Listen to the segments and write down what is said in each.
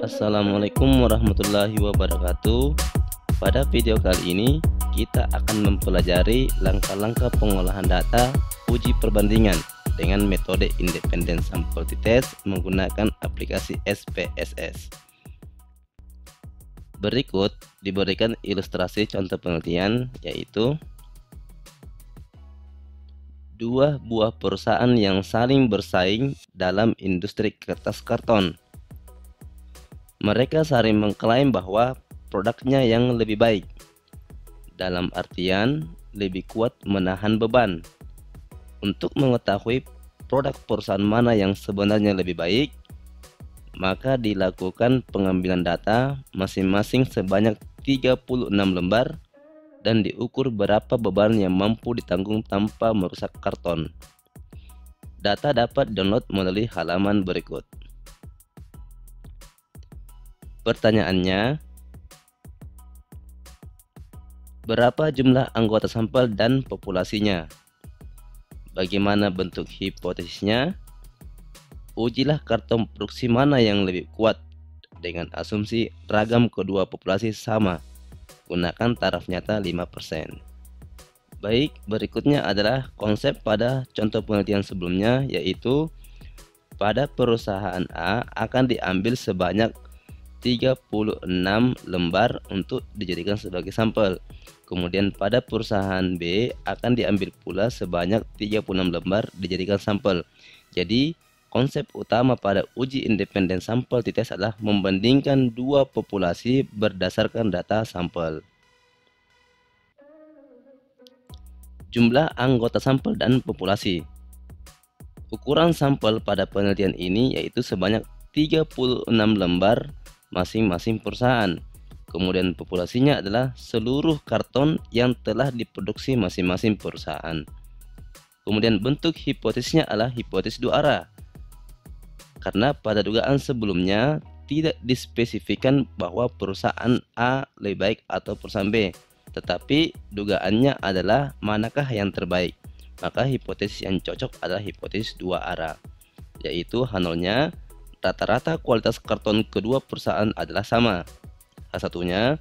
Assalamualaikum warahmatullahi wabarakatuh. Pada video kali ini kita akan mempelajari langkah-langkah pengolahan data uji perbandingan dengan metode independent sample t-test menggunakan aplikasi SPSS. Berikut diberikan ilustrasi contoh penelitian, yaitu dua buah perusahaan yang saling bersaing dalam industri kertas karton. Mereka saling mengklaim bahwa produknya yang lebih baik, dalam artian lebih kuat menahan beban. Untuk mengetahui produk perusahaan mana yang sebenarnya lebih baik, maka dilakukan pengambilan data masing-masing sebanyak 36 lembar dan diukur berapa beban yang mampu ditanggung tanpa merusak karton. Data dapat download melalui halaman berikut. Pertanyaannya, berapa jumlah anggota sampel dan populasinya? Bagaimana bentuk hipotesisnya? Ujilah karton produksi mana yang lebih kuat dengan asumsi ragam kedua populasi sama. Gunakan taraf nyata 5%. Baik, berikutnya adalah konsep pada contoh penelitian sebelumnya, yaitu pada perusahaan A akan diambil sebanyak 36 lembar untuk dijadikan sebagai sampel. Kemudian pada perusahaan B akan diambil pula sebanyak 36 lembar dijadikan sampel. Jadi konsep utama pada uji independen sampel t-test adalah membandingkan dua populasi berdasarkan data sampel. Jumlah anggota sampel dan populasi. Ukuran sampel pada penelitian ini yaitu sebanyak 36 lembar masing-masing perusahaan. Kemudian populasinya adalah seluruh karton yang telah diproduksi masing-masing perusahaan. Kemudian bentuk hipotesisnya adalah hipotesis dua arah. Karena pada dugaan sebelumnya tidak dispesifikan bahwa perusahaan A lebih baik atau perusahaan B, tetapi dugaannya adalah manakah yang terbaik. Maka hipotesis yang cocok adalah hipotesis dua arah, yaitu H0-nya rata-rata kualitas karton kedua perusahaan adalah sama. H1-nya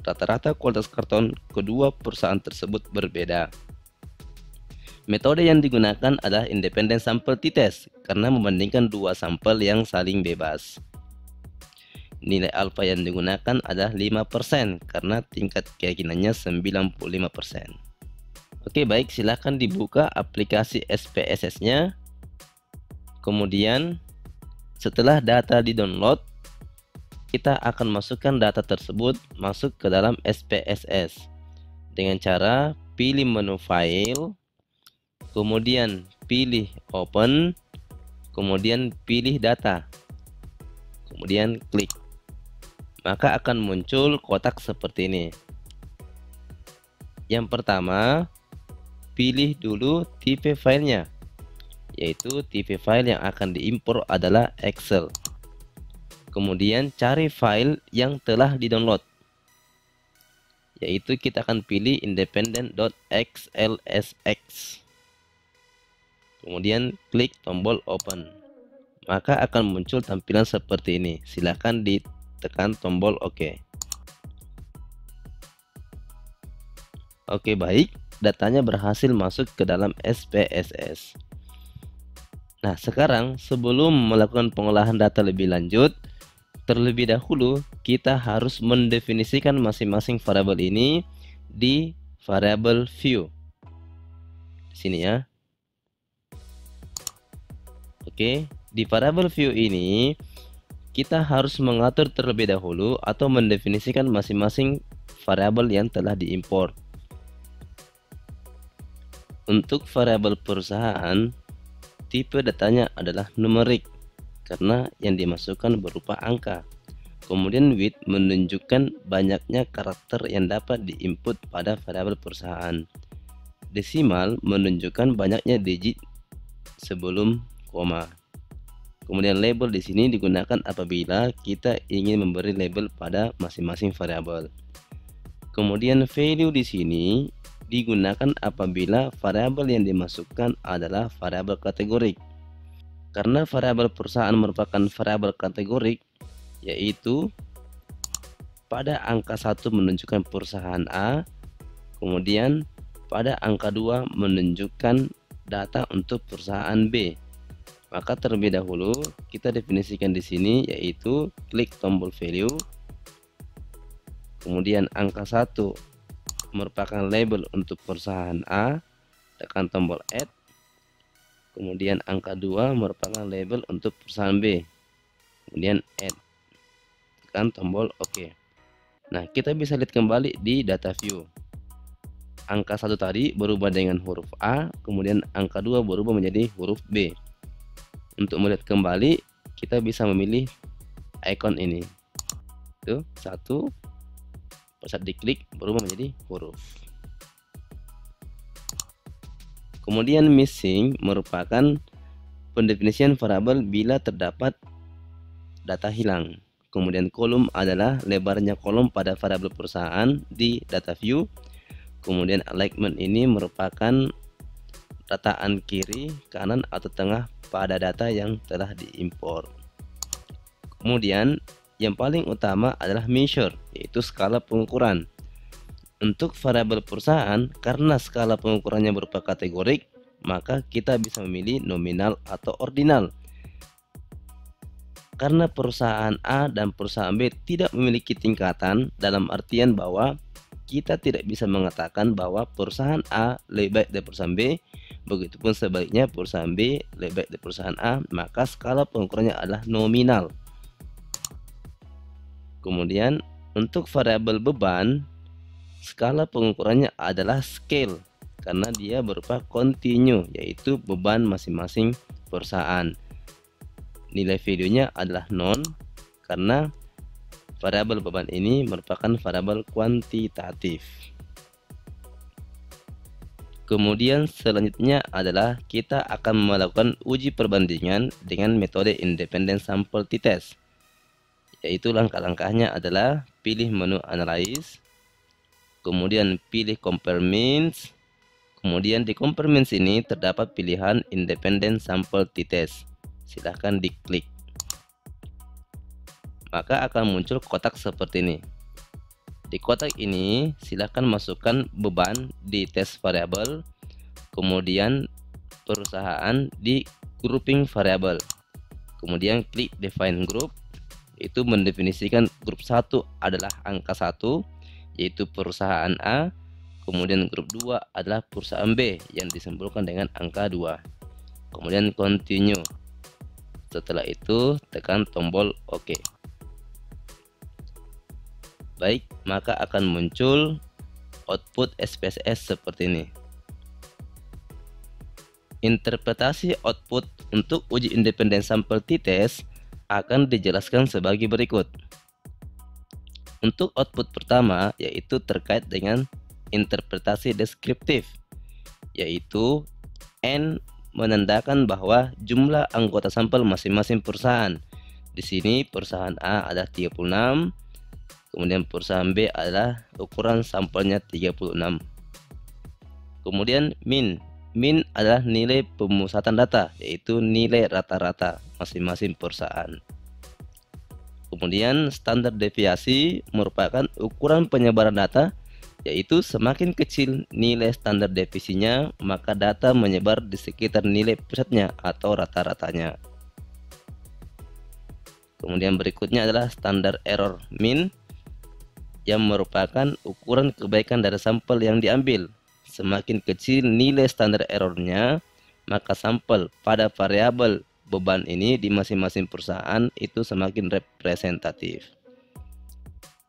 rata-rata kualitas karton kedua perusahaan tersebut berbeda. Metode yang digunakan adalah independent sample t-test karena membandingkan dua sampel yang saling bebas. Nilai alfa yang digunakan adalah 5% karena tingkat keyakinannya 95%. Oke, baik, silahkan dibuka aplikasi SPSS-nya. Kemudian setelah data di-download, kita akan masukkan data tersebut masuk ke dalam SPSS dengan cara pilih menu file, kemudian pilih open, kemudian pilih data, kemudian klik. Maka akan muncul kotak seperti ini. Yang pertama, pilih dulu tipe filenya, yaitu tipe file yang akan diimpor adalah Excel. Kemudian cari file yang telah di-download, yaitu kita akan pilih independent.xlsx. Kemudian klik tombol open. Maka akan muncul tampilan seperti ini. Silahkan ditekan tombol OK. Oke, baik, datanya berhasil masuk ke dalam SPSS. Nah, sekarang sebelum melakukan pengolahan data lebih lanjut, terlebih dahulu kita harus mendefinisikan masing-masing variabel ini di variabel view. Di sini ya. Oke, di variabel view ini kita harus mengatur terlebih dahulu atau mendefinisikan masing-masing variabel yang telah diimpor. Untuk variabel perusahaan, tipe datanya adalah numerik karena yang dimasukkan berupa angka. Kemudian width menunjukkan banyaknya karakter yang dapat diinput pada variabel perusahaan. Desimal menunjukkan banyaknya digit sebelum koma. Kemudian label di sini digunakan apabila kita ingin memberi label pada masing-masing variabel. Kemudian value di sini digunakan apabila variabel yang dimasukkan adalah variabel kategorik. Karena variabel perusahaan merupakan variabel kategorik, yaitu pada angka 1 menunjukkan perusahaan A, kemudian pada angka 2 menunjukkan data untuk perusahaan B. Maka terlebih dahulu kita definisikan di sini, yaitu klik tombol value, kemudian angka 1 merupakan label untuk perusahaan A, tekan tombol add, kemudian angka 2 merupakan label untuk perusahaan B, kemudian add, tekan tombol OK. Nah, kita bisa lihat kembali di data view. Angka 1 tadi berubah dengan huruf A, kemudian angka 2 berubah menjadi huruf B. Untuk melihat kembali, kita bisa memilih icon ini. Itu 1, saat diklik berubah menjadi huruf. Kemudian missing merupakan pendefinisian variabel bila terdapat data hilang. Kemudian kolom adalah lebarnya kolom pada variabel perusahaan di data view. Kemudian alignment ini merupakan rataan kiri, kanan, atau tengah pada data yang telah diimpor. Kemudian yang paling utama adalah measure, yaitu skala pengukuran. Untuk variabel perusahaan, karena skala pengukurannya berupa kategorik, maka kita bisa memilih nominal atau ordinal. Karena perusahaan A dan perusahaan B tidak memiliki tingkatan, dalam artian bahwa kita tidak bisa mengatakan bahwa perusahaan A lebih baik dari perusahaan B, begitupun sebaliknya perusahaan B lebih baik dari perusahaan A, maka skala pengukurannya adalah nominal. Kemudian untuk variabel beban, skala pengukurannya adalah scale, karena dia berupa continue, yaitu beban masing-masing perusahaan. Nilai value-nya adalah non, karena variabel beban ini merupakan variabel kuantitatif. Kemudian selanjutnya adalah kita akan melakukan uji perbandingan dengan metode independent sample t-test, yaitu langkah-langkahnya adalah pilih menu analyze, kemudian pilih compare means, kemudian di compare means ini terdapat pilihan independent sample t-test. Silahkan diklik, maka akan muncul kotak seperti ini. Di kotak ini silahkan masukkan beban di tes variabel, kemudian perusahaan di grouping variabel, kemudian klik define group, itu mendefinisikan grup 1 adalah angka 1, yaitu perusahaan A, kemudian grup 2 adalah perusahaan B yang disimbolkan dengan angka 2, kemudian continue. Setelah itu tekan tombol OK. Baik, maka akan muncul output SPSS seperti ini. Interpretasi output untuk uji independen sampel t-test akan dijelaskan sebagai berikut. Untuk output pertama, yaitu terkait dengan interpretasi deskriptif, yaitu N menandakan bahwa jumlah anggota sampel masing-masing perusahaan. Di sini perusahaan A adalah 36, kemudian perusahaan B adalah ukuran sampelnya 36. Kemudian min adalah nilai pemusatan data, yaitu nilai rata-rata masing-masing perusahaan. Kemudian standar deviasi merupakan ukuran penyebaran data, yaitu semakin kecil nilai standar deviasinya, maka data menyebar di sekitar nilai pusatnya atau rata-ratanya. Kemudian berikutnya adalah standar error min, yang merupakan ukuran kebaikan dari sampel yang diambil. Semakin kecil nilai standar errornya, maka sampel pada variabel beban ini di masing-masing perusahaan itu semakin representatif.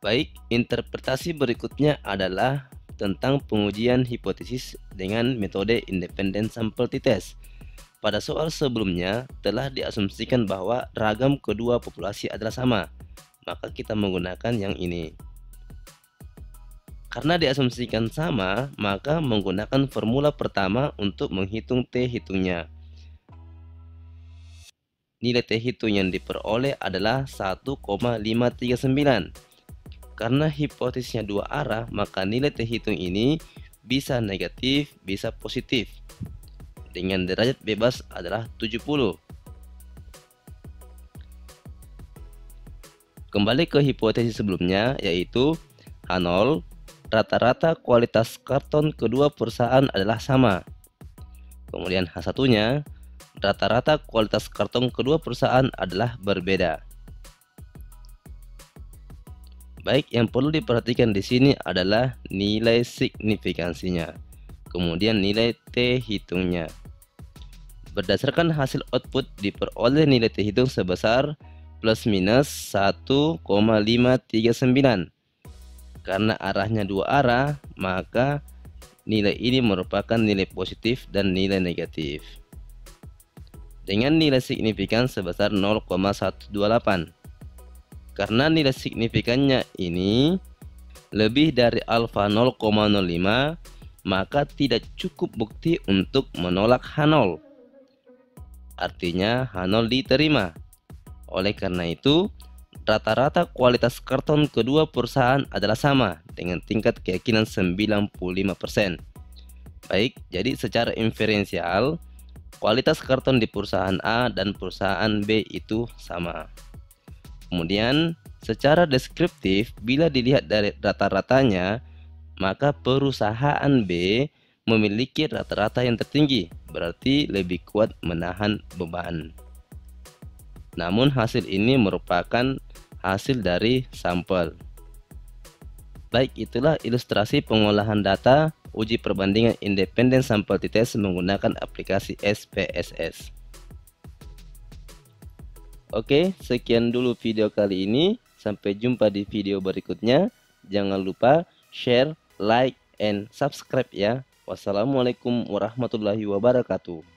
Baik, interpretasi berikutnya adalah tentang pengujian hipotesis dengan metode independent sample t-test. Pada soal sebelumnya telah diasumsikan bahwa ragam kedua populasi adalah sama, maka kita menggunakan yang ini. Karena diasumsikan sama, maka menggunakan formula pertama untuk menghitung T hitungnya. Nilai T hitung yang diperoleh adalah 1,539. Karena hipotesisnya dua arah, maka nilai T hitung ini bisa negatif, bisa positif. Dengan derajat bebas adalah 70. Kembali ke hipotesis sebelumnya, yaitu H0, rata-rata kualitas karton kedua perusahaan adalah sama. Kemudian H1-nya, rata-rata kualitas karton kedua perusahaan adalah berbeda. Baik, yang perlu diperhatikan di sini adalah nilai signifikansinya, kemudian nilai T hitungnya. Berdasarkan hasil output diperoleh nilai T hitung sebesar plus minus 1,539. Karena arahnya dua arah, maka nilai ini merupakan nilai positif dan nilai negatif. Dengan nilai signifikan sebesar 0,128. Karena nilai signifikannya ini lebih dari alfa 0,05, maka tidak cukup bukti untuk menolak H0. Artinya H0 diterima. Oleh karena itu, rata-rata kualitas karton kedua perusahaan adalah sama dengan tingkat keyakinan 95%. Baik, jadi secara inferensial, kualitas karton di perusahaan A dan perusahaan B itu sama. Kemudian, secara deskriptif, bila dilihat dari rata-ratanya, maka perusahaan B memiliki rata-rata yang tertinggi, berarti lebih kuat menahan beban. Namun hasil ini merupakan hasil dari sampel. Baik, itulah ilustrasi pengolahan data uji perbandingan independen sampel t-test menggunakan aplikasi SPSS. Oke, sekian dulu video kali ini. Sampai jumpa di video berikutnya. Jangan lupa share, like, and subscribe ya. Wassalamualaikum warahmatullahi wabarakatuh.